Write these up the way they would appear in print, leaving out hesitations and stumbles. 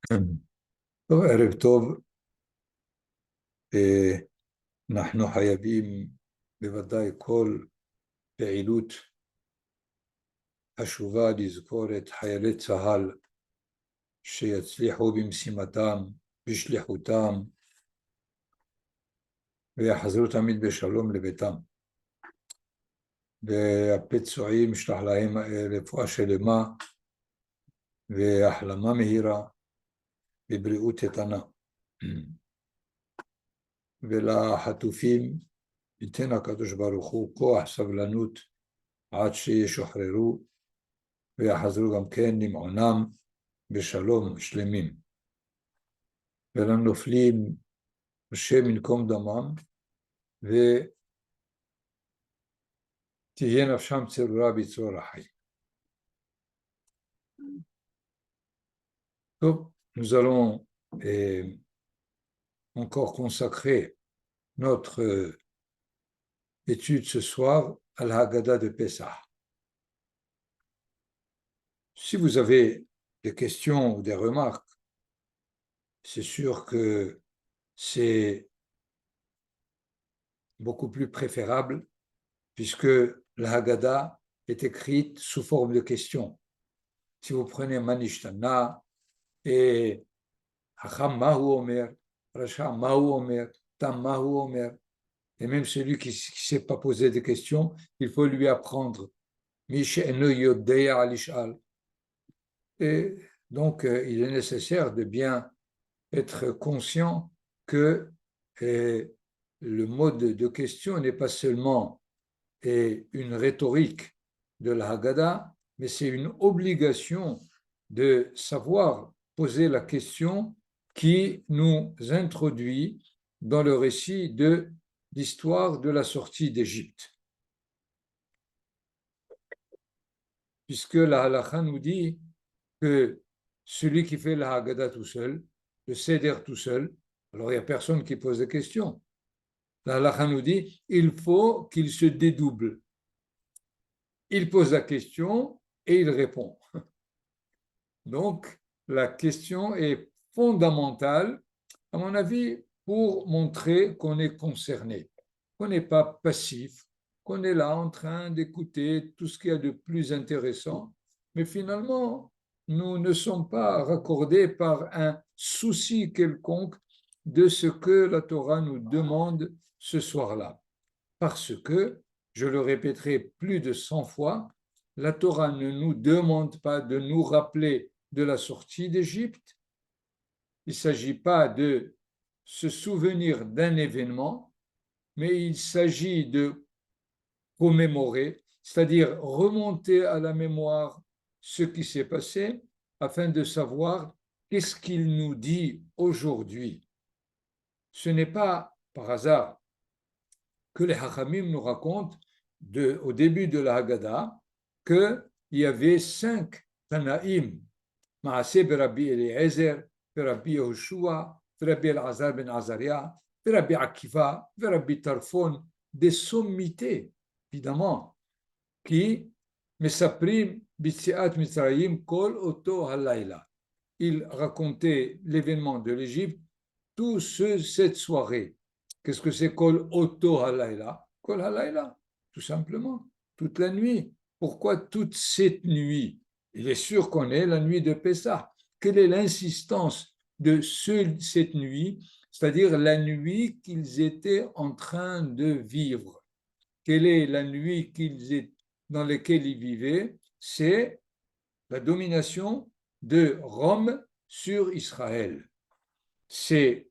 טוב, ערב טוב. אנחנו חייבים בוודאי כל פעילות חשובה לזכור את חיילי צה"ל שיצליחו במשימתם, בשליחותם, ויחזרו תמיד בשלום לביתם. והפצועים, נשלח להם רפואה שלמה והחלמה מהירה ובריאות איתנה. ולחטופים ייתן הקדוש ברוך הוא כוח, סבלנות, עד שישוחררו ויחזרו גם כן למעונם בשלום שלמים. ולנופלים השם ינקום דמם ותהיה נפשם צרורה בצרור החיים. טוב, nous allons encore consacrer notre étude ce soir à la Haggadah de Pessah. Si vous avez des questions ou des remarques, c'est sûr que c'est beaucoup plus préférable puisque la Haggadah est écrite sous forme de questions. Si vous prenez Manishtana et Hacham Mahu Omer, Rasha Mahu Omer, Tam Mahu Omer, et même celui qui ne sait pas poser des questions, il faut lui apprendre. Et donc, il est nécessaire de bien être conscient que le mode de question n'est pas seulement une rhétorique de la Haggadah, mais c'est une obligation de savoir poser la question qui nous introduit dans le récit de l'histoire de la sortie d'Égypte. Puisque la halakha nous dit que celui qui fait la Haggadah tout seul, le Seder tout seul, alors il n'y a personne qui pose des questions. La halakha nous dit il faut qu'il se dédouble. Il pose la question et il répond. Donc, la question est fondamentale, à mon avis, pour montrer qu'on est concerné, qu'on n'est pas passif, qu'on est là en train d'écouter tout ce qu'il y a de plus intéressant, mais finalement, nous ne sommes pas raccordés par un souci quelconque de ce que la Torah nous demande ce soir-là. Parce que, je le répéterai plus de 100 fois, la Torah ne nous demande pas de nous rappeler de la sortie d'Égypte. Il ne s'agit pas de se souvenir d'un événement, mais il s'agit de commémorer, c'est-à-dire remonter à la mémoire ce qui s'est passé afin de savoir qu'est-ce qu'il nous dit aujourd'hui. Ce n'est pas par hasard que les Hachamim nous racontent au début de la Haggadah qu'il y avait 5 Tanaïm, Maaseh Rabbi Eliezer, Rabbi Yehoshua, Rabbi Elazar ben Azaria, Rabbi Akiva, Rabbi Tarfon, des sommités, évidemment, qui Mesaprim Bitziat Mitzrayim Kol Oto Halayla. Ils racontaient l'événement de l'Égypte cette soirée. Qu'est-ce que c'est Kol Oto Halayla? Kol Halayla, tout simplement, toute la nuit. Pourquoi toute cette nuit? Il est sûr qu'on est la nuit de Pessah. Quelle est l'insistance de cette nuit, c'est-à-dire la nuit qu'ils étaient en train de vivre? Quelle est la nuit dans laquelle ils vivaient? C'est la domination de Rome sur Israël. Ces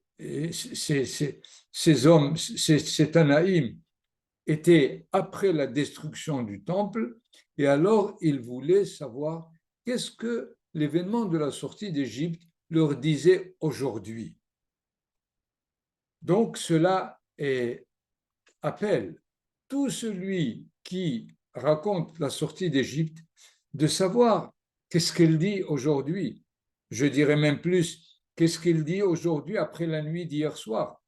hommes, ces Tanaïm, étaient après la destruction du temple, et alors ils voulaient savoir qu'est-ce que l'événement de la sortie d'Égypte leur disait aujourd'hui. Donc cela appelle tout celui qui raconte la sortie d'Égypte de savoir qu'est-ce qu'elle dit aujourd'hui. Je dirais même plus, qu'est-ce qu'il dit aujourd'hui après la nuit d'hier soir,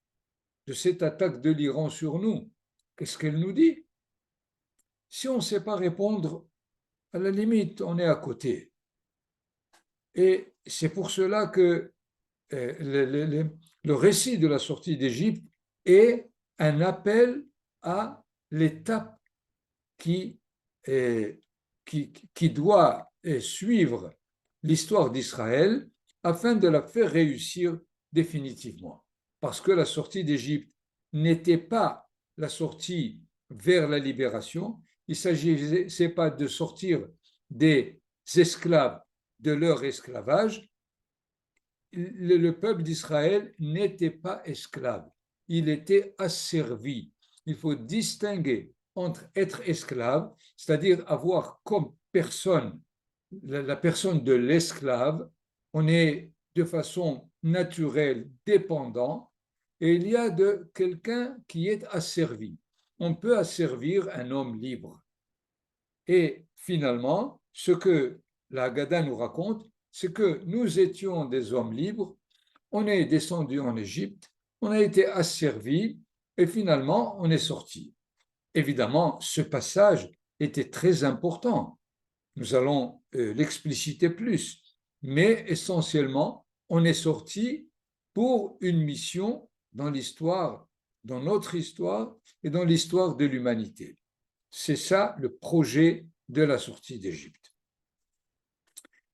de cette attaque de l'Iran sur nous? Qu'est-ce qu'elle nous dit? Si on ne sait pas répondre, à la limite, on est à côté. Et c'est pour cela que le récit de la sortie d'Égypte est un appel à l'étape qui, qui doit suivre l'histoire d'Israël afin de la faire réussir définitivement. Parce que la sortie d'Égypte n'était pas la sortie vers la libération, il ne s'agissait pas de sortir des esclaves de leur esclavage. Le peuple d'Israël n'était pas esclave, il était asservi. Il faut distinguer entre être esclave, c'est-à-dire avoir comme personne la personne de l'esclave, on est de façon naturelle dépendant, et il y a de quelqu'un qui est asservi. On peut asservir un homme libre. Et finalement, ce que la Haggadah nous raconte, c'est que nous étions des hommes libres, on est descendu en Égypte, on a été asservis, et finalement, on est sorti. Évidemment, ce passage était très important. Nous allons l'expliciter plus, mais essentiellement, on est sorti pour une mission dans l'histoire, dans notre histoire et dans l'histoire de l'humanité. C'est ça le projet de la sortie d'Égypte.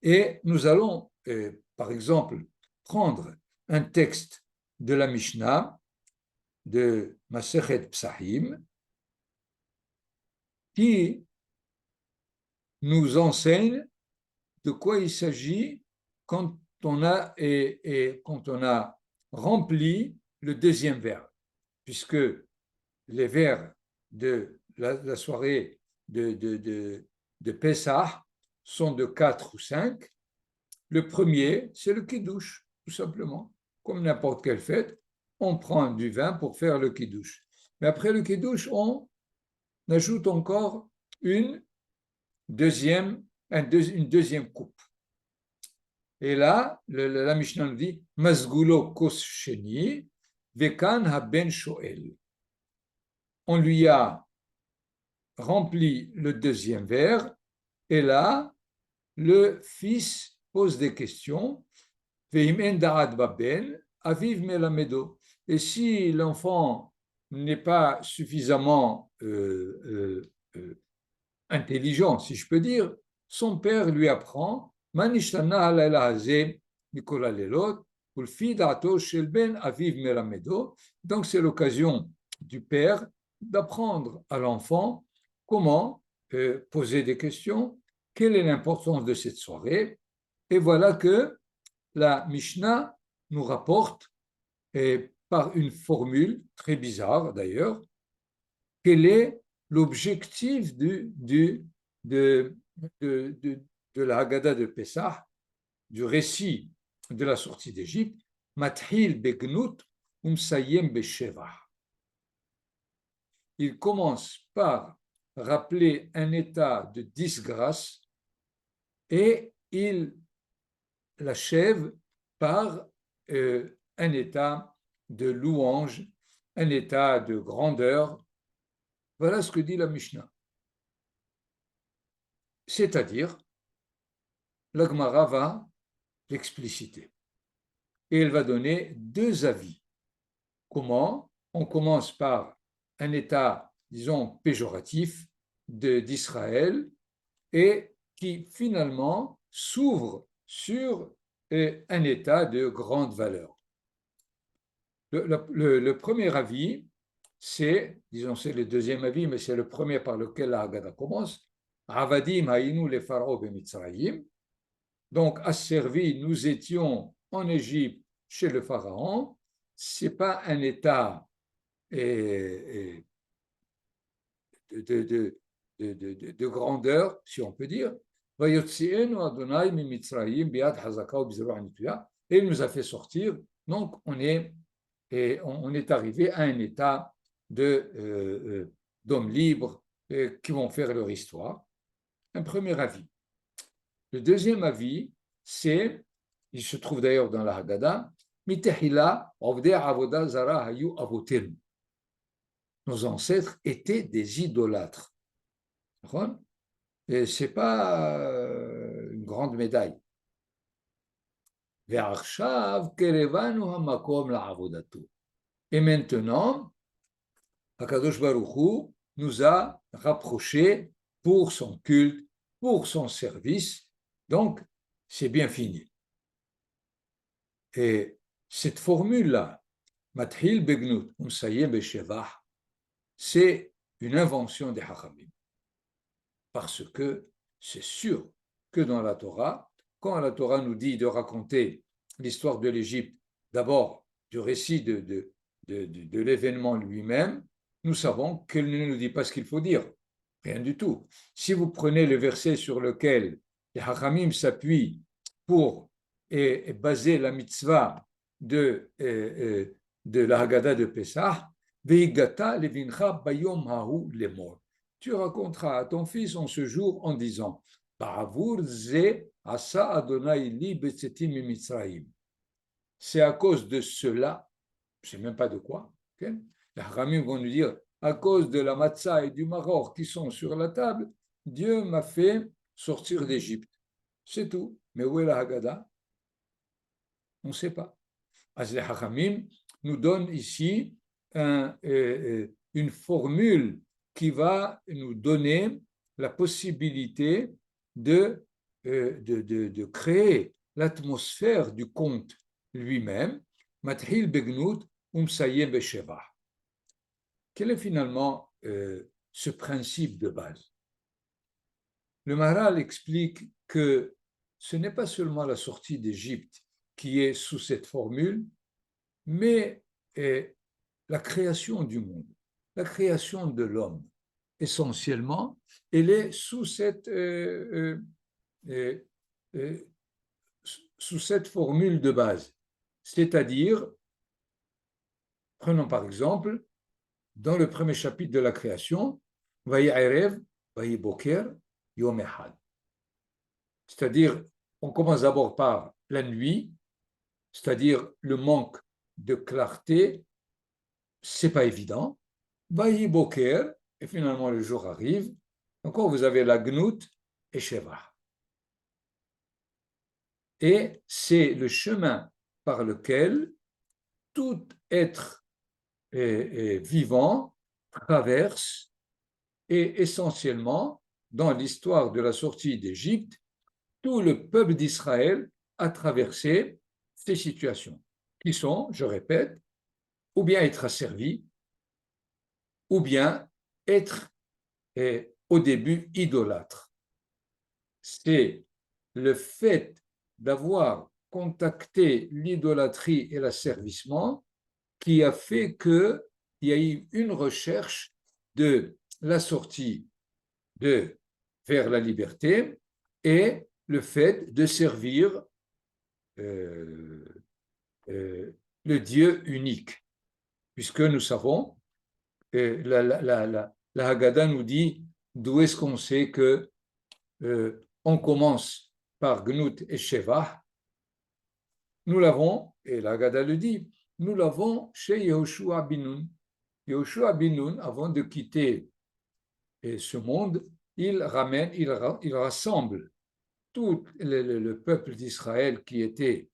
Et nous allons, par exemple, prendre un texte de la Mishnah, de Masechet Psahim, qui nous enseigne de quoi il s'agit quand on a, quand on a rempli le deuxième verre, puisque les verres de la soirée de Pessah sont de 4 ou 5. Le premier, c'est le kiddush, tout simplement. Comme n'importe quelle fête, on prend du vin pour faire le kiddush. Mais après le kiddush, on ajoute encore une deuxième coupe. Et là, la Mishnah nous dit Mazgulo kos sheni, vekan haben shoel. On lui a rempli le deuxième verre, et là, le fils pose des questions. Veim en da'at baben, aviv melamedo. Et si l'enfant n'est pas suffisamment intelligent, si je peux dire, son père lui apprend Manishtana halayla hazeh mikol halelot ulfi da'ato shel ben aviv melamedo. Donc c'est l'occasion du père d'apprendre à l'enfant comment poser des questions, quelle est l'importance de cette soirée. Et voilà que la Mishnah nous rapporte, et par une formule très bizarre d'ailleurs, quel est l'objectif de la Haggadah de Pessah, du récit de la sortie d'Égypte, Mathil begnut umsayem besheva. Il commence par rappeler un état de disgrâce et il l'achève par un état de louange, un état de grandeur. Voilà ce que dit la Mishnah. C'est-à-dire, la Gemara va l'expliciter. Et elle va donner deux avis. Comment? On commence par un état, disons, péjoratif d'Israël et qui finalement s'ouvre sur un état de grande valeur. Le premier avis, c'est, disons, c'est le deuxième avis, mais c'est le premier par lequel la Haggadah commence. Avadim haïnu le pharaon bemitzrayim. Donc, asservis, nous étions en Égypte chez le pharaon. Ce n'est pas un état de grandeur, si on peut dire. Et il nous a fait sortir. Donc, on est arrivé à un état d'hommes libres qui vont faire leur histoire. Un premier avis. Le deuxième avis, c'est, il se trouve d'ailleurs dans la Haggadah, nos ancêtres étaient des idolâtres. Et ce n'est pas une grande médaille. ועכשיו קרבנו המקום לעבודתו. Et maintenant, Akadosh Baruch Hu nous a rapprochés pour son culte, pour son service. Donc, c'est bien fini. Et cette formule-là, Mathil Begnut, Umsayem Beshevah, c'est une invention des Hachamim. Parce que c'est sûr que dans la Torah, quand la Torah nous dit de raconter l'histoire de l'Égypte, d'abord du récit de l'événement lui-même, nous savons qu'elle ne nous dit pas ce qu'il faut dire. Rien du tout. Si vous prenez le verset sur lequel les Hachamim s'appuient pour baser la mitzvah de la Haggadah de Pessah, Veigata levincha bayom hahu lemor. Tu raconteras à ton fils en ce jour en disant Ba'avur ze asa Adonai li betzetim mitzrayim. C'est à cause de cela, je ne sais même pas de quoi, okay? Les Haramim vont nous dire à cause de la matzah et du maror qui sont sur la table, Dieu m'a fait sortir d'Égypte. C'est tout. Mais où est la Haggadah? On ne sait pas. Les Haramim nous donnent ici une formule qui va nous donner la possibilité de créer l'atmosphère du conte lui-même. Mathil Begnut Umsayem Besheva. Quel est finalement ce principe de base? Le Maharal explique que ce n'est pas seulement la sortie d'Égypte qui est sous cette formule, mais la création du monde, la création de l'homme, essentiellement, elle est sous cette formule de base. C'est-à-dire, prenons par exemple, dans le premier chapitre de la création, Vayi Erev, Vayi Boker, Yom Echad. C'est-à-dire, on commence d'abord par la nuit, c'est-à-dire le manque de clarté, c'est pas évident. Vayi Boker, et finalement le jour arrive. Encore, vous avez la Gnout et Sheva. Et c'est le chemin par lequel tout être vivant traverse, et essentiellement, dans l'histoire de la sortie d'Égypte, tout le peuple d'Israël a traversé ces situations, qui sont, je répète, ou bien être asservi, ou bien être au début idolâtre. C'est le fait d'avoir contacté l'idolâtrie et l'asservissement qui a fait qu'il y a eu une recherche de la sortie vers la liberté et le fait de servir le Dieu unique. Puisque nous savons, la Haggadah nous dit d'où est-ce qu'on sait que on commence par Gnout et Sheva. Nous l'avons, et la Haggadah le dit, nous l'avons chez Yehoshua bin Nun. Yehoshua bin Nun, avant de quitter ce monde, il rassemble tout le peuple d'Israël qui était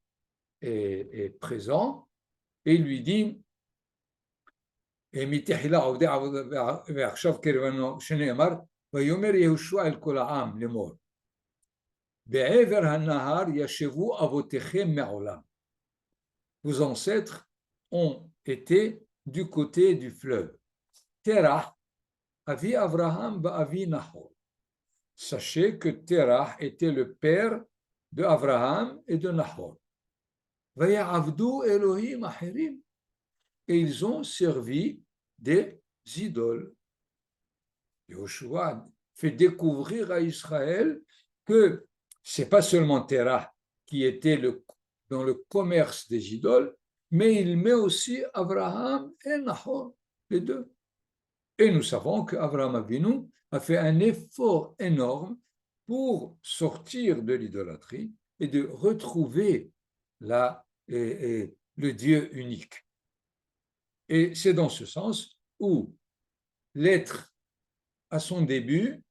présent et il lui dit ויאמר יהושע אל כל העם לאמור בעבר הנהר ישבו אבותיכם מעולם. Vos ancêtres ont été du côté du fleuve. Terah, Avi Avraham Avi Nahor. Sachez que Terah était le père de Avraham et de Nahor. Vaya'avdu Elohim achirim. Et ils ont servi des idoles. Yehoshua fait découvrir à Israël que ce n'est pas seulement Terah qui était dans le commerce des idoles, mais il met aussi Abraham et Nahor, les deux. Et nous savons qu'Abraham Avinu a fait un effort énorme pour sortir de l'idolâtrie et de retrouver le Dieu unique. Et c'est dans ce sens où l'être à son début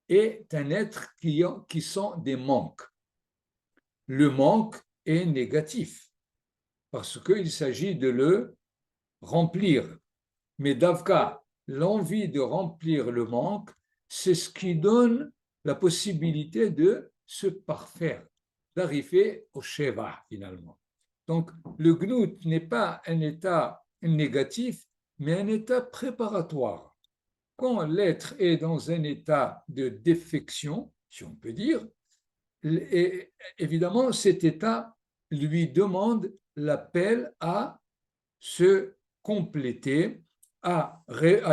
est un être qui sent des manques. Le manque est négatif, parce qu'il s'agit de le remplir. Mais Davka, l'envie de remplir le manque, c'est ce qui donne la possibilité de se parfaire, d'arriver au Sheva finalement. Donc, le gnout n'est pas un état négatif, mais un état préparatoire. Quand l'être est dans un état de défection, si on peut dire, et évidemment, cet état lui demande l'appel à se compléter, à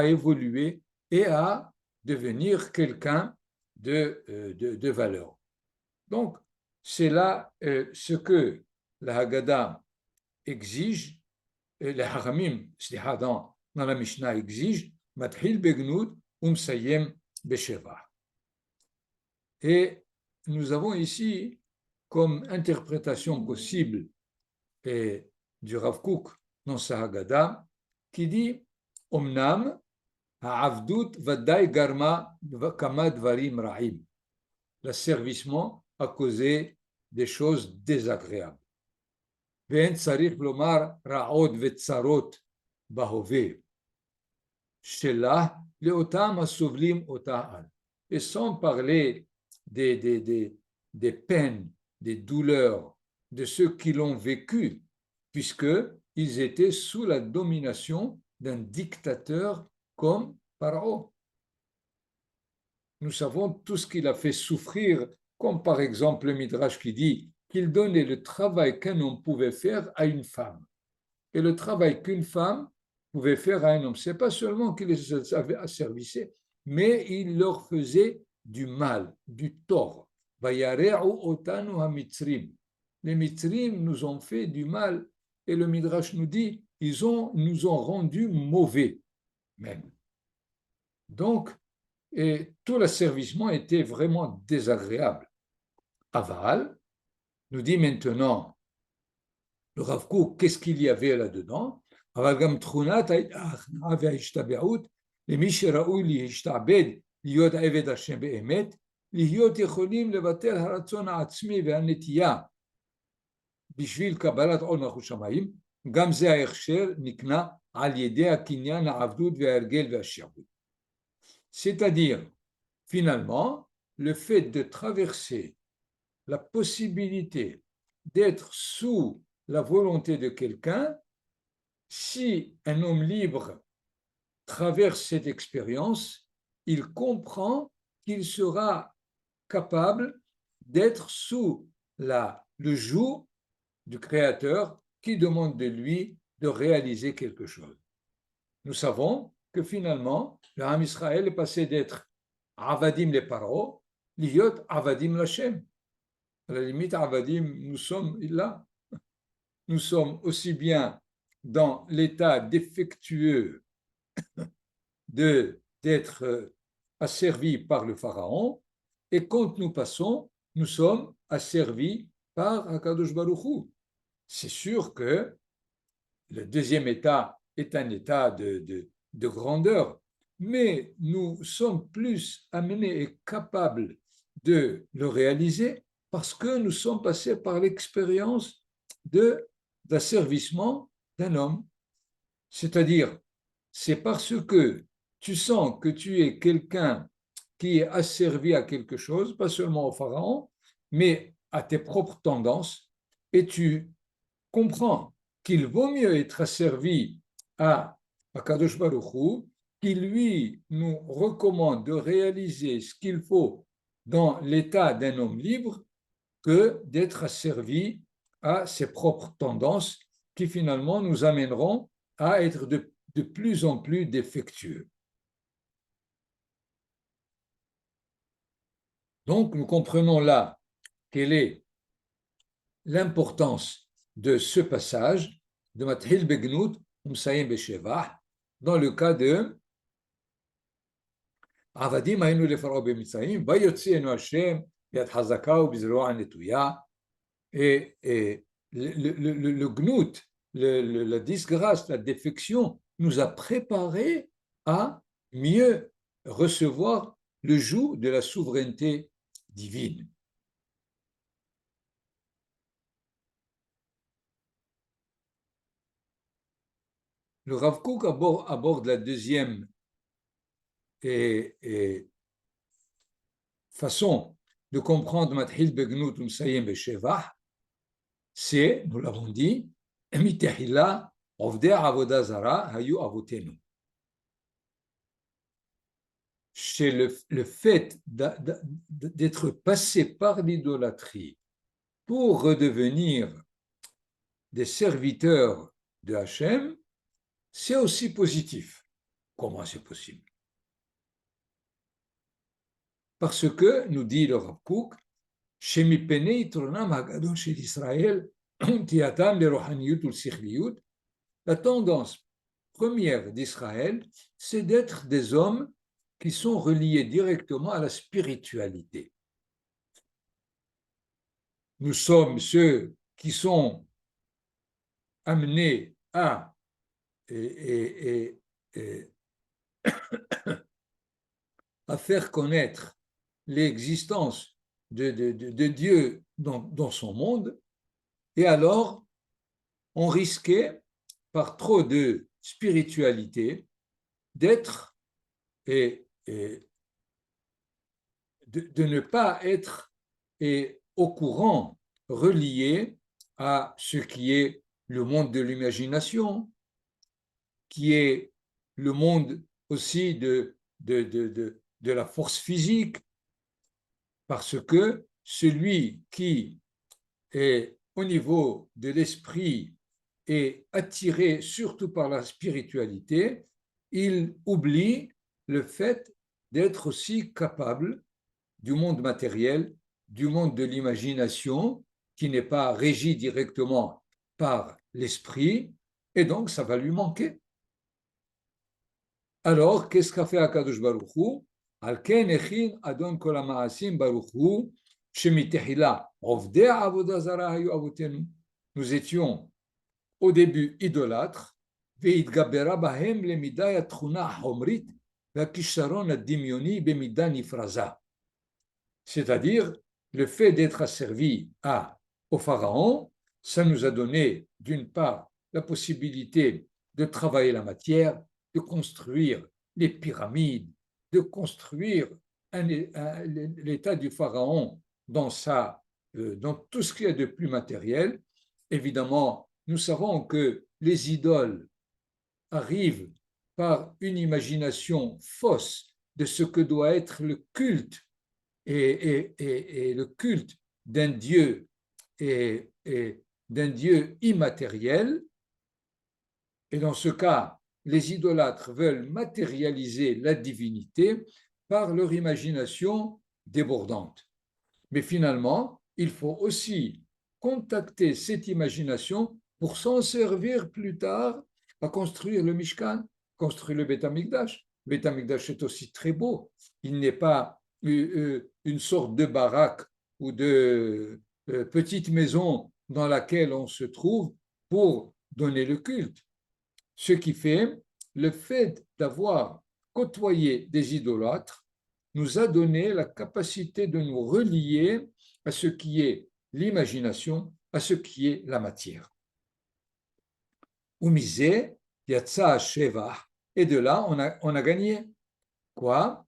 évoluer et à devenir quelqu'un de valeur. Donc, c'est là ce que la Haggadah exige, et les Haramim, dans la Mishnah exige, Mathil begnud umsayem besheva. Et nous avons ici comme interprétation possible et du Rav Kook dans sa Haggadah qui dit Omnam ha'avdut vadai garma kama dvarim ra'im. L'asservissement a causé des choses désagréables. Ve'en tzarich lomar ra'od ve'tzarot bahove. Shelah le'otam asuvlim ota'al. Et sans parler des peines, des douleurs de ceux qui l'ont vécu, puisqu'ils étaient sous la domination d'un dictateur comme Pharaon. Nous savons tout ce qu'il a fait souffrir, comme par exemple le Midrash qui dit qu'il donnait le travail qu'un homme pouvait faire à une femme. Et le travail qu'une femme pouvait faire à un homme, ce n'est pas seulement qu'il les avait asservissés, mais il leur faisait du mal, du tort. Les Mitzrim nous ont fait du mal, et le Midrash nous dit, nous ont rendus mauvais même. Donc, tout l'asservissement était vraiment désagréable. Aval nous dit maintenant, le Rav Kook, qu'est-ce qu'il y avait là-dedans? אבל גם תכונת ההכנעה וההשתבעות למי שראוי להשתעבד, להיות עבד השם באמת, להיות יכולים לבטל הרצון העצמי והנטייה בשביל קבלת עול מלכות שמיים, גם זה ההכשר נקנה על ידי הקניין, העבדות וההרגל והשעבוד. C'est-à-dire, finalement, le fait de traverser la possibilité d'être sous la volonté de quelqu'un, si un homme libre traverse cette expérience, il comprend qu'il sera capable d'être sous le joug du Créateur qui demande de lui de réaliser quelque chose. Nous savons que finalement, le Ham Israël est passé d'être Avadim les Paro, liot Avadim l'Hashem. À la limite, Avadim, nous sommes là. Nous sommes aussi bien dans l'état défectueux d'être asservis par le Pharaon, et quand nous passons, nous sommes asservis par Akadosh Baruch Hu. C'est sûr que le deuxième état est un état de grandeur, mais nous sommes plus amenés et capables de le réaliser parce que nous sommes passés par l'expérience d'asservissement d'un homme. C'est-à-dire, c'est parce que tu sens que tu es quelqu'un qui est asservi à quelque chose, pas seulement au Pharaon, mais à tes propres tendances, et tu comprends qu'il vaut mieux être asservi à Kadosh Baruch Hu, qui lui nous recommande de réaliser ce qu'il faut dans l'état d'un homme libre, que d'être asservi à ses propres tendances qui finalement nous amèneront à être de plus en plus défectueux. Donc, nous comprenons là quelle est l'importance de ce passage de Mathil Begnut Umsayim Beshevah dans le cas de Avadim Haynu Lefarao Bemitzrayim, Vayotzienu Hashem Yad Hazaka Ubizroa Netuya. Et le Gnut, la disgrâce, la défection nous a préparés à mieux recevoir le joug de la souveraineté divine. le Rav Kook aborde la deuxième et façon de comprendre Mathil Begnout Umsayem Beshevah, c'est, nous l'avons dit, Mitehila Ovdei Avoda Zara Hayu Avotenu. C'est le fait d'être passé par l'idolâtrie pour redevenir des serviteurs de Hachem, c'est aussi positif. Comment c'est possible? Parce que, nous dit le Rav Kook, Shemipene Yitronam Hagadol Shel Israël, Tiatam Lerohaniyut Ulsichliyut, la tendance première d'Israël, c'est d'être des hommes qui sont reliés directement à la spiritualité. Nous sommes ceux qui sont amenés à faire connaître l'existence de Dieu dans son monde, et alors on risquait, par trop de spiritualité, d'être de ne pas être au courant, relié à ce qui est le monde de l'imagination, qui est le monde aussi de la force physique, parce que celui qui est au niveau de l'esprit est attiré surtout par la spiritualité, il oublie le fait d'être aussi capable du monde matériel, du monde de l'imagination, qui n'est pas régi directement par l'esprit, et donc ça va lui manquer. Alors, qu'est-ce qu'a fait Akadosh Baruch Hu? Al ken echin adon kol ha'ma'asim Baruch Hu shemitehila ovdei avoda zara hayu avotenu. Nous étions au début idolâtres, ve'itgabera bahem lemida yatchuna ha'omrit ve'akisharon ha'dimioni bemida nifraza. C'est-à-dire, le fait d'être asservi au pharaon, ça nous a donné, d'une part, la possibilité de travailler la matière, de construire les pyramides, de construire l'état du pharaon dans tout ce qu'il y a de plus matériel. Évidemment, nous savons que les idoles arrivent par une imagination fausse de ce que doit être le culte et le culte d'un Dieu d'un Dieu immatériel. Et dans ce cas, les idolâtres veulent matérialiser la divinité par leur imagination débordante. Mais finalement, il faut aussi contacter cette imagination pour s'en servir plus tard à construire le Mishkan, construire le Beth Amikdash. Le Beth Amikdash est aussi très beau. Il n'est pas une sorte de baraque ou de petite maison dans laquelle on se trouve pour donner le culte. Ce qui fait, le fait d'avoir côtoyé des idolâtres nous a donné la capacité de nous relier à ce qui est l'imagination, à ce qui est la matière. Umisé, Yatsa Sheva, et de là, on a gagné. Quoi?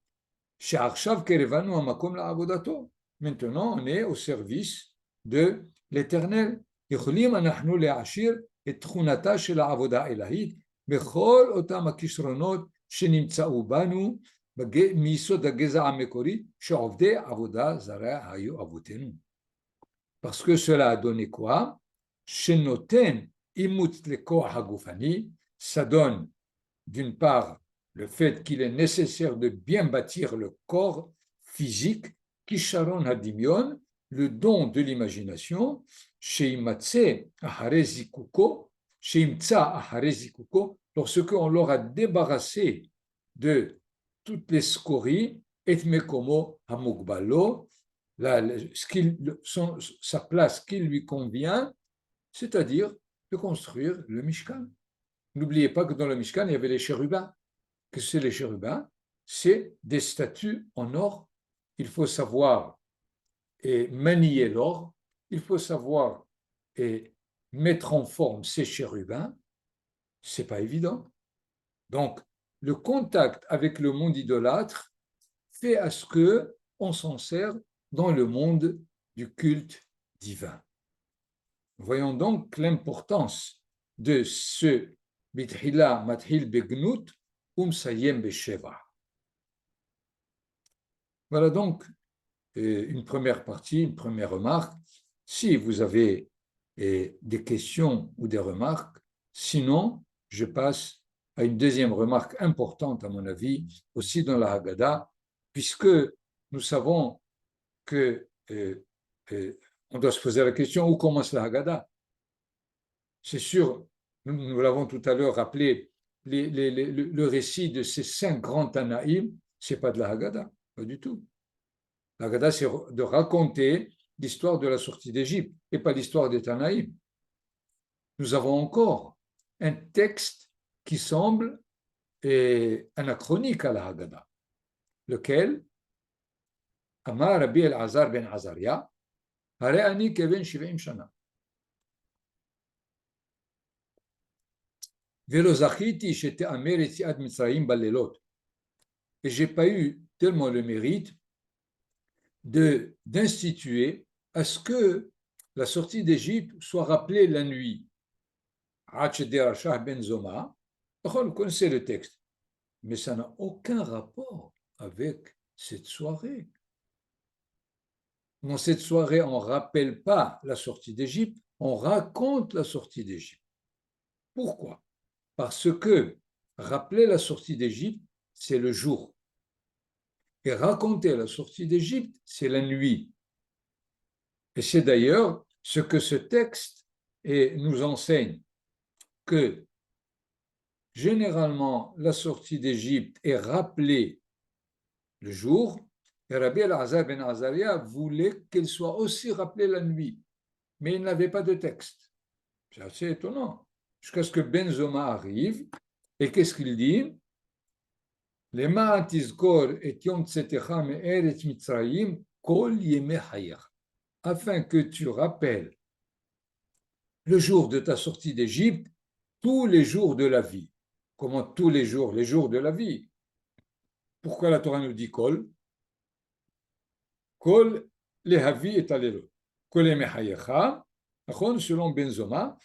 Maintenant, on est au service de l'Éternel. את תכונתה של העבודה האלוהית בכל אותם הכישרונות שנמצאו בנו מיסוד הגזע המקורי שעובדי עבודה זרה היו אבותינו. Parce que cela a donné quoi? שנותן אימוץ לכוח הגופני, ça donne d'une part le fait qu'il est nécessaire de bien bâtir le corps physique, kisharon hadimion, le don de l'imagination, lorsque on leur a débarrassé de toutes les scories, et mekomo hamukbalo, sa place qui lui convient, c'est-à-dire de construire le Mishkan. N'oubliez pas que dans le Mishkan, il y avait les chérubins. Que c'est les chérubins? C'est des statues en or. Il faut savoir manier l'or, il faut savoir mettre en forme ces chérubins, Ce n'est pas évident. Donc, le contact avec le monde idolâtre fait à ce qu'on s'en sert dans le monde du culte divin. Voyons donc l'importance de ce Bithila Mathil Begnut Sayem Besheva. Voilà donc une première partie, une première remarque. Si vous avez des questions ou des remarques, sinon, je passe à une deuxième remarque importante, à mon avis, aussi dans la Haggadah, puisque nous savons que on doit se poser la question où commence la Haggadah. C'est sûr, nous l'avons tout à l'heure rappelé, le récit de ces 5 grands Tanaïm, ce n'est pas de la Haggadah, pas du tout. La Haggadah, c'est de raconter l'histoire de la sortie d'Égypte et pas l'histoire des Tanaïm. Nous avons encore un texte qui semble anachronique à la Haggadah, lequel Amar Rabbi El-Azar ben Azaria, Hare ani keben 70 shana. Velo zachiti shete'amer etziat Mitzrayim balelot. Et j'ai pas eu tellement le mérite d'instituer à ce que la sortie d'Égypte soit rappelée la nuit. Ben Zoma, vous connaissez le texte, mais ça n'a aucun rapport avec cette soirée. Dans cette soirée, on ne rappelle pas la sortie d'Égypte, on raconte la sortie d'Égypte. Pourquoi? Parce que rappeler la sortie d'Égypte, c'est le jour. Et raconter la sortie d'Égypte, c'est la nuit. Et c'est d'ailleurs ce que ce texte nous enseigne, que généralement la sortie d'Égypte est rappelée le jour, et Rabbi El-Azar ben Azaria voulait qu'elle soit aussi rappelée la nuit, mais il n'avait pas de texte. C'est assez étonnant. Jusqu'à ce que Ben Zoma arrive, et qu'est-ce qu'il dit? Lema tizkor et yom tzetecha me'eretz Mitzrayim kol yemei hayach, afin que tu rappelles le jour de ta sortie d'Égypte, tous les jours de la vie. Comment tous les jours de la vie? Pourquoi la Torah nous dit kol? Kol lehavi et alelo. Kol yemei hayecha, selon Ben Zoma,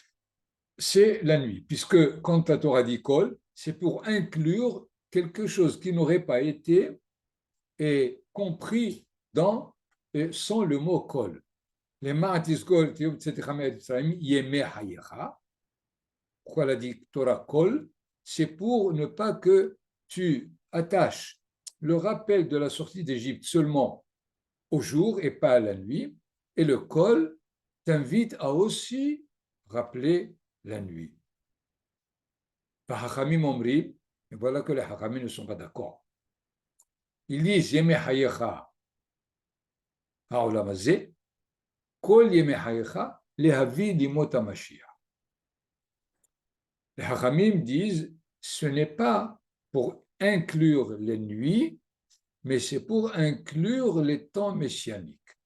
c'est la nuit, puisque quand la Torah dit kol, c'est pour inclure quelque chose qui n'aurait pas été compris sans le mot kol. Les ma'atiskol, yemei hayecha. Pourquoi la dit Torah kol? C'est pour ne pas que tu attaches le rappel de la sortie d'Égypte seulement au jour et pas à la nuit. Et le kol t'invite à aussi rappeler la nuit. Hachamim omri, et voilà que les Hachamim ne sont pas d'accord. Ils disent Yemei hayecha ha'olam hazeh, kol yemei hayecha lehavi limot hamashiach. Les Hachamim disent ce n'est pas pour inclure les nuits, mais c'est pour inclure les temps messianiques.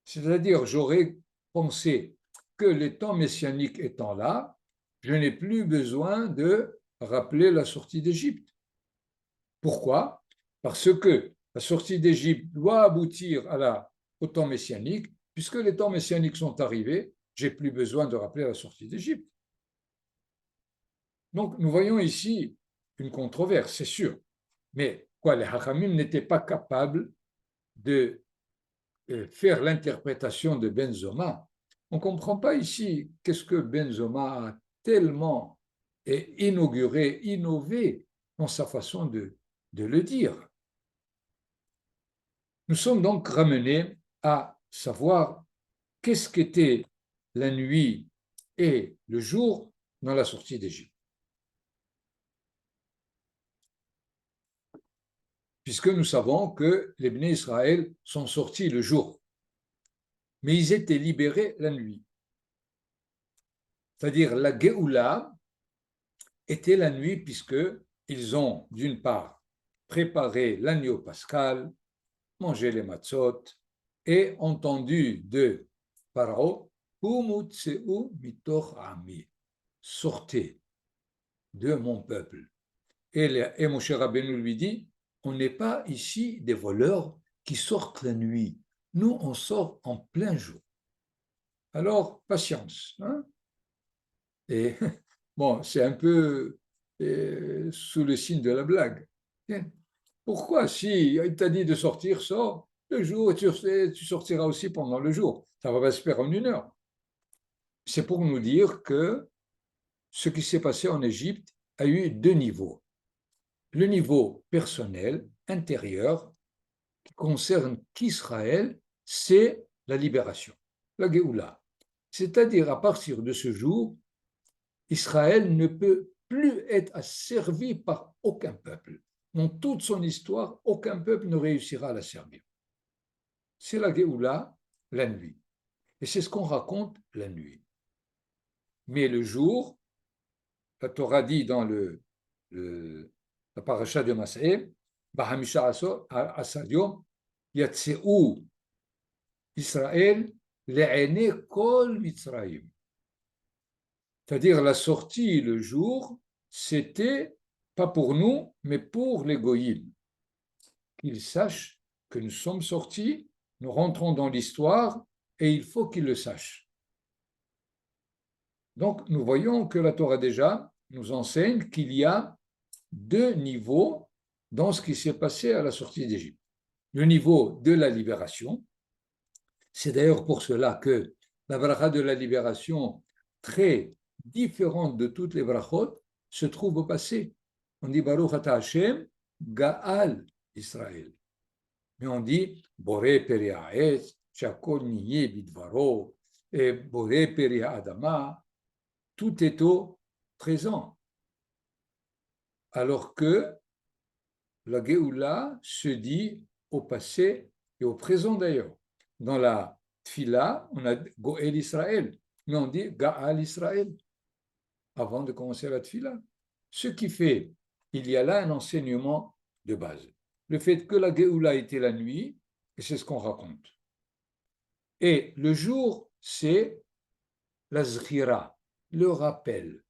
C'est-à-dire, j'aurais pensé que les temps messianiques étant là, je n'ai plus besoin de rappeler la sortie d'Égypte. Pourquoi? Parce que la sortie d'Égypte doit aboutir au temps messianique. Puisque les temps messianiques sont arrivés, je n'ai plus besoin de rappeler la sortie d'Égypte. Donc, nous voyons ici une controverse, c'est sûr. Mais les Hachamim n'étaient pas capables de faire l'interprétation de Ben Zoma. On ne comprend pas ici qu'est-ce que Ben Zoma a tellement inauguré, innové dans sa façon de le dire. Nous sommes donc ramenés à savoir qu'est-ce qu'était la nuit et le jour dans la sortie d'Égypte. Puisque nous savons que les Bnei Israël sont sortis le jour, mais ils étaient libérés la nuit. C'est-à-dire la Géoula était la nuit puisqu'ils ont d'une part préparé l'agneau pascal, mangé les matzot et entendu de Pharaon, sortez. de mon peuple. Et Moshe Rabbeinu lui dit, on n'est pas ici des voleurs qui sortent la nuit. Nous, on sort en plein jour. Alors, patience. Hein? Et bon, c'est un peu sous le signe de la blague. Pourquoi, si il t'a dit de sortir, sors le jour et tu sortiras aussi pendant le jour. Ça va pas se faire en une heure. C'est pour nous dire que ce qui s'est passé en Égypte a eu deux niveaux. Le niveau personnel, intérieur, qui concerne qu'Israël, c'est la libération, la Géoula. C'est-à-dire, à partir de ce jour, Israël ne peut plus être asservi par aucun peuple. Dans toute son histoire, aucun peuple ne réussira à la servir. C'est la Géoula, la nuit. Et c'est ce qu'on raconte la nuit. Mais le jour, la Torah dit dans la paracha de Mas'eh, Bahamisha Asadiom, Yatseu Israël, Le'ene Kol Mitzrayim. C'est-à-dire la sortie le jour, c'était pas pour nous, mais pour les goyim. Qu'ils sachent que nous sommes sortis, nous rentrons dans l'histoire et il faut qu'ils le sachent. Donc nous voyons que la Torah déjà nous enseigne qu'il y a deux niveaux dans ce qui s'est passé à la sortie d'Égypte. Le niveau de la libération, c'est d'ailleurs pour cela que la bracha de la libération, très différente de toutes les brachot, se trouve au passé. On dit Baruch ata Hashem, Gaal Israël. Mais on dit Boré peri ha'etz, Shakol niye bidvaro, et Boré peri ha'adama, tout est au présent. Alors que la Géoula se dit au passé et au présent d'ailleurs. Dans la Tfila, on a Goël Israël, mais on dit Gaal Israël avant de commencer la Tfila. Ce qui fait, il y a là un enseignement de base. Le fait que la Géoula était la nuit, et c'est ce qu'on raconte. Et le jour, c'est la Zkhira, le rappel.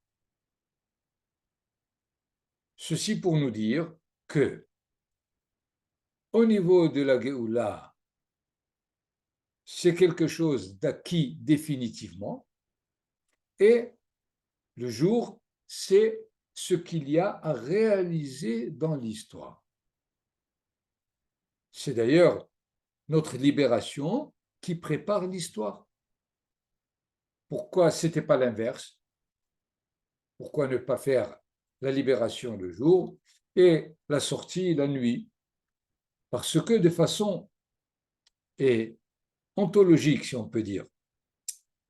Ceci pour nous dire que, au niveau de la Géoula, c'est quelque chose d'acquis définitivement, et le jour, c'est ce qu'il y a à réaliser dans l'histoire. C'est d'ailleurs notre libération qui prépare l'histoire. Pourquoi ce n'était pas l'inverse? Pourquoi ne pas faire la libération le jour et la sortie la nuit? Parce que de façon ontologique, si on peut dire,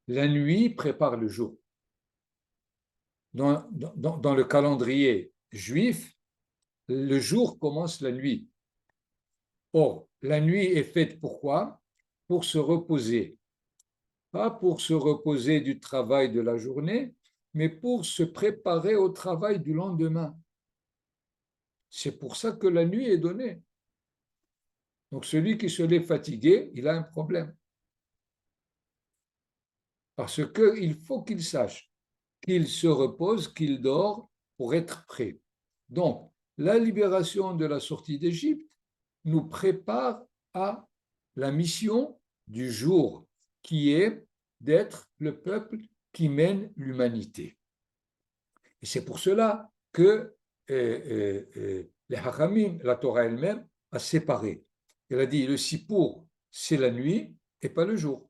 la nuit prépare le jour. Dans le calendrier juif, le jour commence la nuit. Or, la nuit est faite pourquoi? Pour se reposer. Pas pour se reposer du travail de la journée, mais pour se préparer au travail du lendemain. C'est pour ça que la nuit est donnée. Donc, celui qui se lève fatigué, il a un problème. Parce qu'il faut qu'il sache qu'il se repose, qu'il dort pour être prêt. Donc, la libération de la sortie d'Égypte nous prépare à la mission du jour, qui est d'être le peuple qui mène l'humanité. Et c'est pour cela que les Hachamim, la Torah elle-même, a séparé. Elle a dit, le Sippour, c'est la nuit et pas le jour.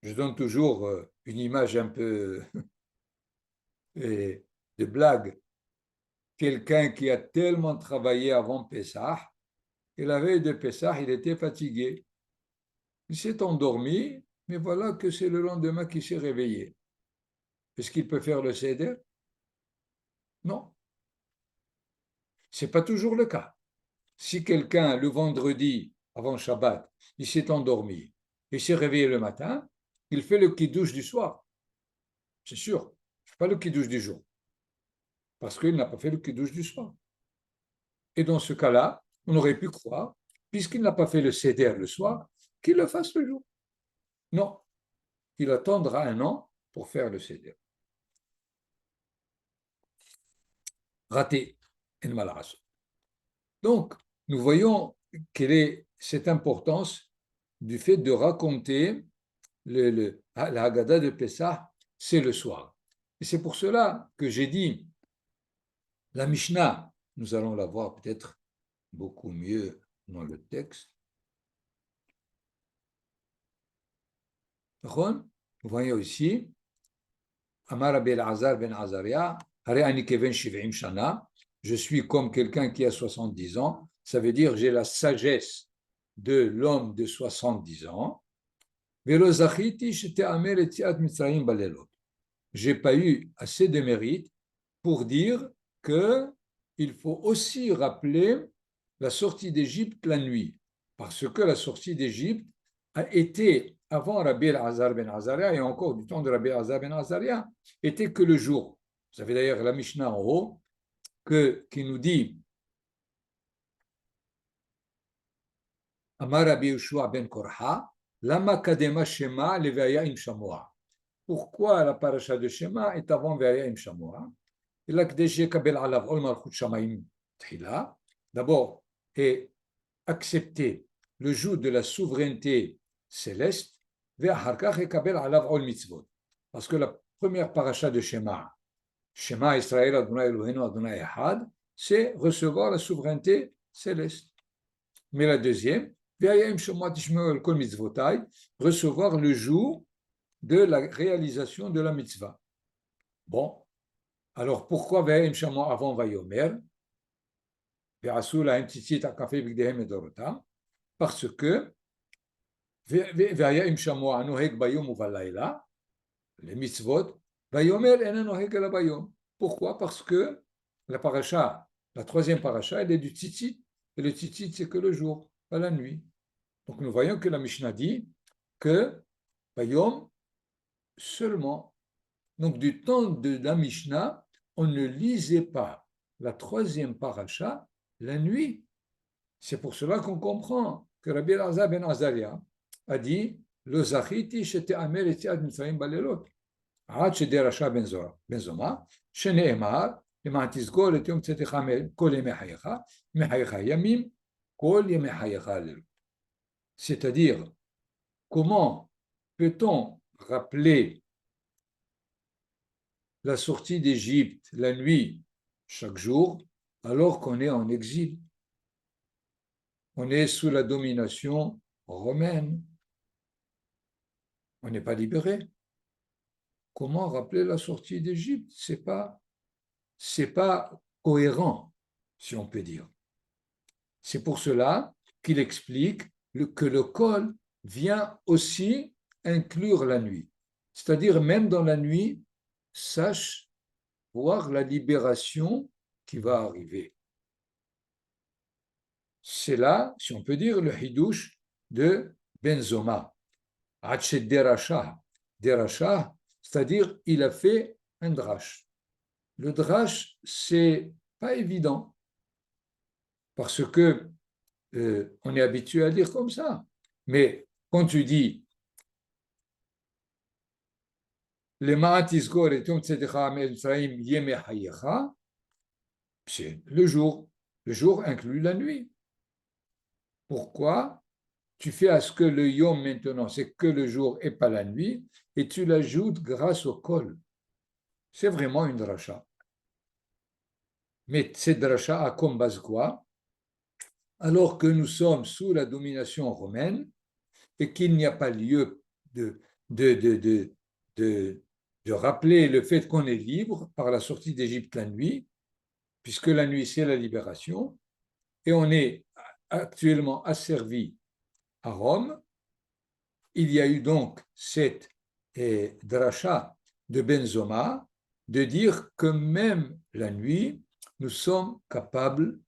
Je donne toujours une image un peu de blague. Quelqu'un qui a tellement travaillé avant Pessah, et la veille de Pessah, il était fatigué. Il s'est endormi, mais voilà que c'est le lendemain qu'il s'est réveillé. Est-ce qu'il peut faire le Seder? Non. Ce n'est pas toujours le cas. Si quelqu'un, le vendredi, avant Shabbat, il s'est endormi, il s'est réveillé le matin, il fait le kiddush du soir. C'est sûr, pas le kiddush du jour. Parce qu'il n'a pas fait le kiddush du soir. Et dans ce cas-là, on aurait pu croire, puisqu'il n'a pas fait le Seder le soir, qu'il le fasse le jour. Non, il attendra un an pour faire le Seder. raté. Donc, nous voyons quelle est cette importance du fait de raconter la Haggadah de Pessah, c'est le soir. Et c'est pour cela que j'ai dit, la Mishnah, nous allons la voir peut-être beaucoup mieux dans le texte. Vous voyez ici, Amar Rabbi Elazar ben Azaria, Hare ani keven shiv'im shana, je suis comme quelqu'un qui a 70 ans, ça veut dire j'ai la sagesse de l'homme de 70 ans. Velo zachiti shete'amer etziat Mitzrayim balelot. J'ai pas eu assez de mérite pour dire qu'il faut aussi rappeler la sortie d'Égypte la nuit, parce que la sortie d'Égypte a été, avant Rabbi Elazar ben Azaria, et encore du temps de Rabbi Elazar ben Azaria, était que le jour. Vous avez d'ailleurs la Mishnah en haut qui nous dit Amar Rabbi Yehoshua ben Korha, Lama kadema Shema leveaya im Shamoa. Pourquoi la paracha de Shema est avant Veaya im Shamoa? D'abord, est accepter le joug de la souveraineté céleste, parce que la première paracha de Shema Israël Adonai Eloheinu Adonai Echad, c'est recevoir la souveraineté céleste. Mais la deuxième, recevoir le joug de la réalisation de la mitzvah. Bon, alors pourquoi Ve'im Shamo avant Vayomer? Parce que Ve'im Shamo Anoheg Bayom Uvalayla, les mitzvot, Vayomer ena Noheg ala Bayom. Pourquoi? Parce que la paracha, la troisième paracha, elle est du tzitzit, et le tzitzit c'est que le jour, pas la nuit. Donc nous voyons que la Mishnah dit que Bayom seulement. Donc du temps de la Mishnah, on ne lisait pas la troisième paracha la nuit. C'est pour cela qu'on comprend que Rabbi Elazar ben Azaria a dit Lo zachiti shete'amer etziat Mitzrayim balelot עד שדרשה בן זומא, שנאמר, למען תסגור את יום צאתך כל ימי חייך, ימי חייך ימים, כל ימי חייך לילות. C'est-à-dire, comment peut-on rappeler la sortie d'Égypte la nuit, chaque jour, alors qu'on est en exil? On est sous la domination romaine. On n'est pas libéré. Comment rappeler la sortie d'Égypte? C'est pas cohérent, si on peut dire. C'est pour cela qu'il explique que le kol vient aussi inclure la nuit. C'est-à-dire, même dans la nuit, sache voir la libération qui va arriver. C'est là, si on peut dire, le hidouche de Ben Zoma. Hachet Derasha. Derasha, c'est-à-dire, il a fait un drash. Le drash, c'est pas évident, parce que on est habitué à dire comme ça. Mais quand tu dis le ma'atisgor et tum tzedecha Mitzrayim yeme hayecha, c'est le jour. Le jour inclut la nuit. Pourquoi tu fais à ce que le yom maintenant, c'est que le jour et pas la nuit, et tu l'ajoutes grâce au kol? C'est vraiment une dracha. Mais cette dracha a comme base quoi? Alors que nous sommes sous la domination romaine et qu'il n'y a pas lieu de, de, de, de, de rappeler le fait qu'on est libre par la sortie d'Égypte la nuit, puisque la nuit c'est la libération, et on est actuellement asservi à Rome. Il y a eu donc cette dracha de Ben Zoma de dire que même la nuit, nous sommes capables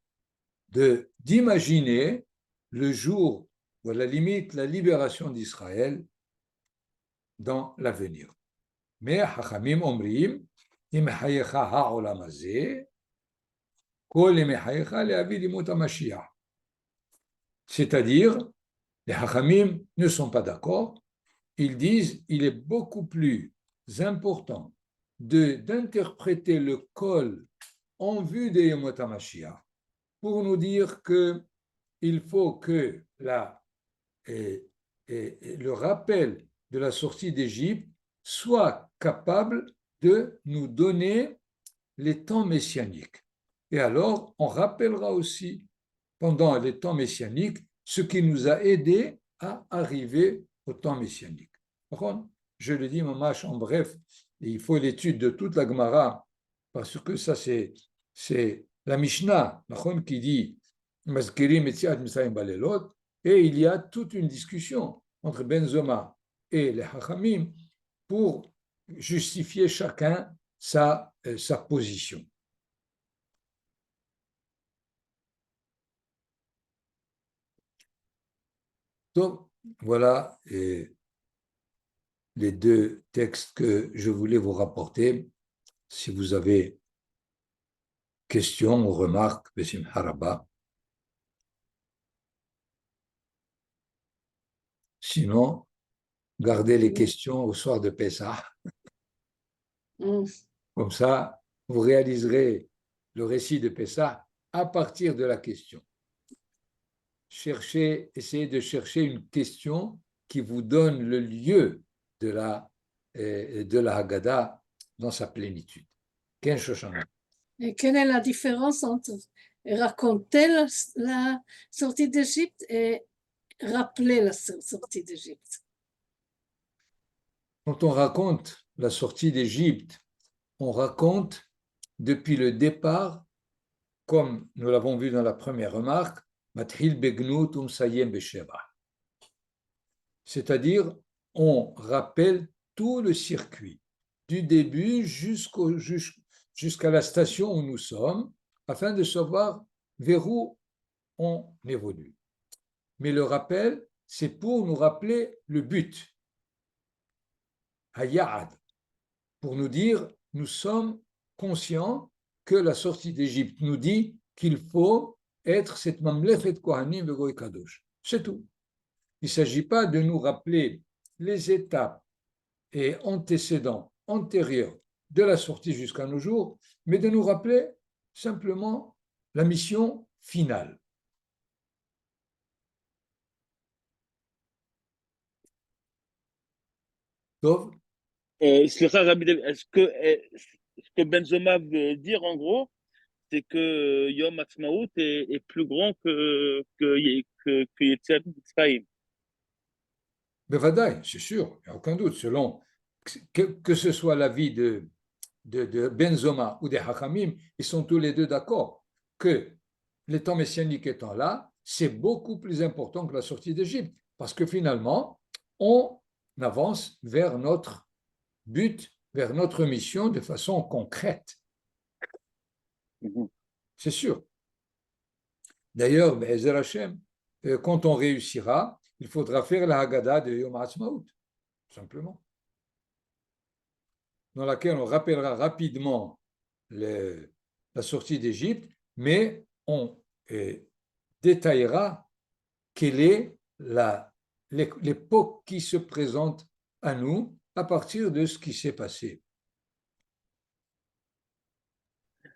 d'imaginer le jour ou à la limite la libération d'Israël dans l'avenir. Mais Hachamim Omrim, Im hayecha ha'olam hazeh, kol im hayecha le'avid imut HaMashiach. C'est-à-dire, les Hachamim ne sont pas d'accord. Ils disent il est beaucoup plus important d'interpréter le kol en vue de Yemot HaMashiach, pour nous dire qu'il faut que le rappel de la sortie d'Égypte soit capable de nous donner les temps messianiques. Et alors, on rappellera aussi, pendant les temps messianiques, ce qui nous a aidés à arriver au temps messianique. Je le dis, mamash, en bref, il faut l'étude de toute la Gemara, parce que ça, c'est la Mishnah, qui dit Mazkirim Etziat Mitzrayim Balelot, et il y a toute une discussion entre Ben Zoma et les Hachamim pour justifier chacun sa position. Donc, voilà les deux textes que je voulais vous rapporter. Si vous avez questions ou remarques, Bessim Haraba. Sinon, gardez les questions au soir de Pessah. Comme ça, vous réaliserez le récit de Pessah à partir de la question. Essayez de chercher une question qui vous donne le lieu de la Haggadah dans sa plénitude. Ken Shoshana. Et quelle est la différence entre raconter la sortie d'Égypte et rappeler la sortie d'Égypte? Quand on raconte la sortie d'Égypte, on raconte depuis le départ, comme nous l'avons vu dans la première remarque, Mathil Begnut Sayem Besheva. C'est-à-dire, on rappelle tout le circuit, du début jusqu'à la station où nous sommes, afin de savoir vers où on évolue. Mais le rappel, c'est pour nous rappeler le but, Hayad, pour nous dire, nous sommes conscients que la sortie d'Égypte nous dit qu'il faut être cette Mamlechet Kohanim Vegoy Kadosh. C'est tout. Il ne s'agit pas de nous rappeler les étapes et antécédents, antérieurs de la sortie jusqu'à nos jours, mais de nous rappeler simplement la mission finale. Tov? Est-ce que Benzema veut dire en gros, c'est que Yom Ha'atzmaut est plus grand que Yetziat Mitzrayim? Bevadaï, c'est sûr, il n'y a aucun doute, selon que ce soit l'avis de Benzoma ou des Hachamim, ils sont tous les deux d'accord que les temps messianiques étant là, c'est beaucoup plus important que la sortie d'Égypte, parce que finalement, on avance vers notre but, vers notre mission de façon concrète. C'est sûr. D'ailleurs, Be'ezer Hashem, quand on réussira, il faudra faire la Haggadah de Yom HaAtzmaut, simplement, dans laquelle on rappellera rapidement la sortie d'Égypte, mais on détaillera quelle est l'époque qui se présente à nous à partir de ce qui s'est passé.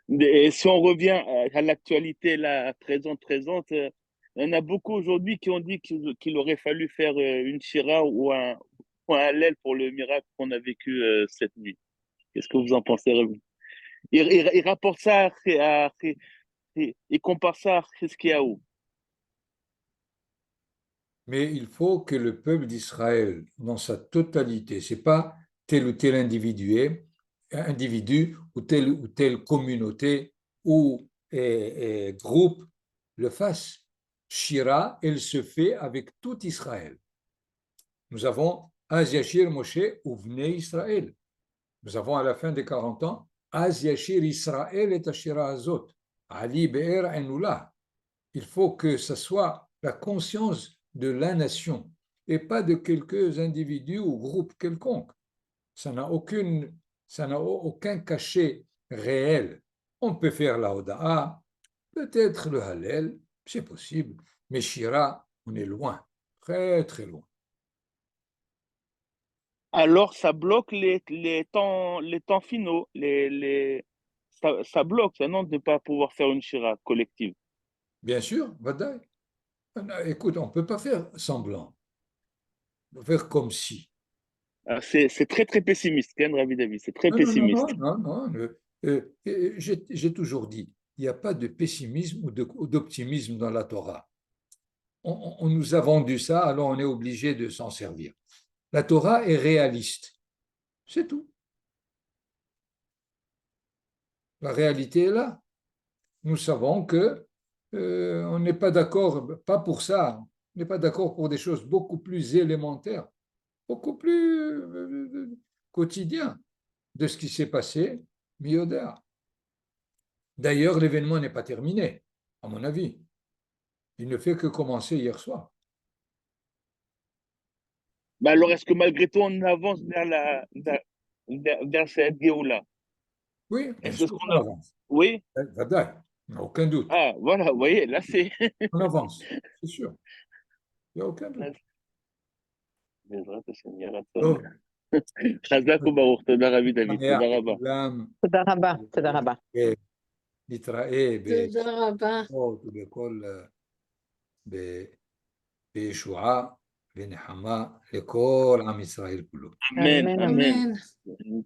Et si on revient à l'actualité, la présente, il y en a beaucoup aujourd'hui qui ont dit qu'il aurait fallu faire une shira ou un hallel pour le miracle qu'on a vécu cette nuit. Qu'est-ce que vous en pensez? Il rapporte ça il compare ça à Hiskiaou. Mais il faut que le peuple d'Israël, dans sa totalité, ce n'est pas tel ou tel individu ou telle communauté ou groupe le fasse. Shira, elle se fait avec tout Israël. Nous avons Az Yashir Moshe Uvnei Israël. Nous avons à la fin des 40 ans Az Yashir Israël et Ashira Azot. Ali Be'er Enula. Il faut que ce soit la conscience de la nation et pas de quelques individus ou groupes quelconques. Ça n'a aucun cachet réel. On peut faire la Oda'a, peut-être le Hallel, c'est possible, mais Shira, on est loin, très très loin. Alors, ça bloque les temps finaux. ça bloque, ça, non, de ne pas pouvoir faire une shira collective. Bien sûr, Vadaï. Écoute, on ne peut pas faire semblant. On peut faire comme si. C'est très, très pessimiste, Ken Rabbi David, c'est très Non, non, non, pessimiste. non, non, non. J'ai toujours dit, il n'y a pas de pessimisme ou d'optimisme dans la Torah. On nous a vendu ça, alors on est obligé de s'en servir. La Torah est réaliste. C'est tout. La réalité est là. Nous savons que on n'est pas d'accord, pas pour ça, on n'est pas d'accord pour des choses beaucoup plus élémentaires, beaucoup plus quotidiens de ce qui s'est passé, Mioder. D'ailleurs, l'événement n'est pas terminé, à mon avis. Il ne fait que commencer hier soir. Mais alors, est-ce que malgré tout, on avance vers cette Géoula? Oui, bien Est-ce sûr qu'on qu'on a... avance. Oui? Vadaï, aucun doute. Ah, voilà, vous voyez, là, c'est... On avance, c'est sûr. Il n'y a aucun doute. בעזרת השם, יהיה רצון. Donc, חזק וברוך, תודה רבי דוד, תודה רבה. לכולם, תודה רבה, תודה רבה. נתראה תודה רבה. בספורט ובכל, בישועה ונחמה לכל עם ישראל כולו. אמן, אמן, אמן. אמן.